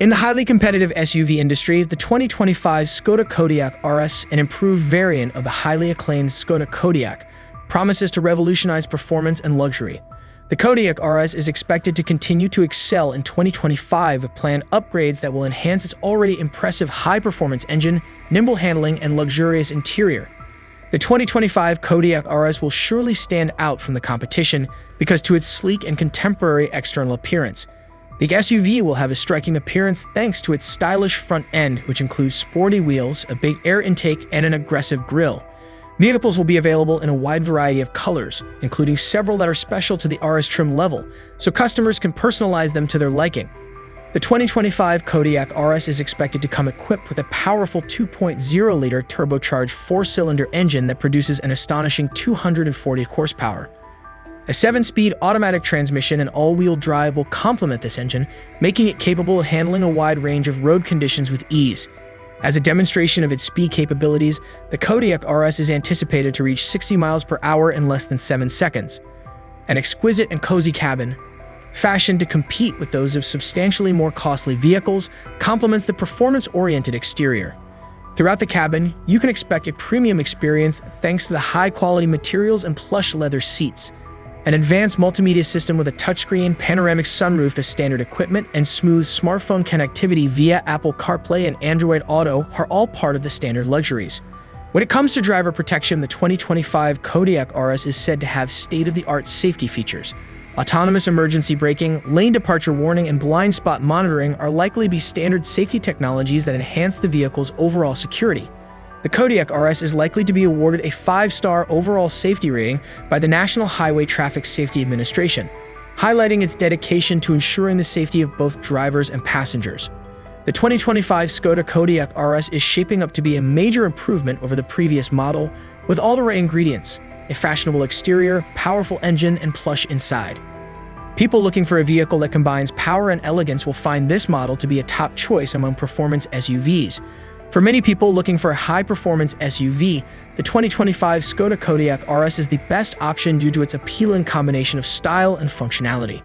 In the highly competitive SUV industry, the 2025 Skoda Kodiaq RS, an improved variant of the highly acclaimed Skoda Kodiaq, promises to revolutionize performance and luxury. The Kodiaq RS is expected to continue to excel in 2025 with planned upgrades that will enhance its already impressive high-performance engine, nimble handling, and luxurious interior. The 2025 Kodiaq RS will surely stand out from the competition because to its sleek and contemporary external appearance. The SUV will have a striking appearance thanks to its stylish front end, which includes sporty wheels, a big air intake, and an aggressive grille. Vehicles will be available in a wide variety of colors, including several that are special to the RS trim level, so customers can personalize them to their liking. The 2025 Kodiaq RS is expected to come equipped with a powerful 2.0-liter turbocharged four-cylinder engine that produces an astonishing 240 horsepower. A 7-speed automatic transmission and all-wheel drive will complement this engine, making it capable of handling a wide range of road conditions with ease. As a demonstration of its speed capabilities, the Kodiaq RS is anticipated to reach 60 miles per hour in less than 7 seconds. An exquisite and cozy cabin, fashioned to compete with those of substantially more costly vehicles, complements the performance-oriented exterior. Throughout the cabin, you can expect a premium experience thanks to the high-quality materials and plush leather seats. An advanced multimedia system with a touchscreen, panoramic sunroof as standard equipment, and smooth smartphone connectivity via Apple CarPlay and Android Auto are all part of the standard luxuries. When it comes to driver protection, the 2025 Kodiaq RS is said to have state-of-the-art safety features. Autonomous emergency braking, lane departure warning, and blind spot monitoring are likely to be standard safety technologies that enhance the vehicle's overall security. The Kodiaq RS is likely to be awarded a 5-star overall safety rating by the National Highway Traffic Safety Administration, highlighting its dedication to ensuring the safety of both drivers and passengers. The 2025 Skoda Kodiaq RS is shaping up to be a major improvement over the previous model, with all the right ingredients: a fashionable exterior, powerful engine, and plush inside. People looking for a vehicle that combines power and elegance will find this model to be a top choice among performance SUVs. For many people looking for a high-performance SUV, the 2025 Skoda Kodiaq RS is the best option due to its appealing combination of style and functionality.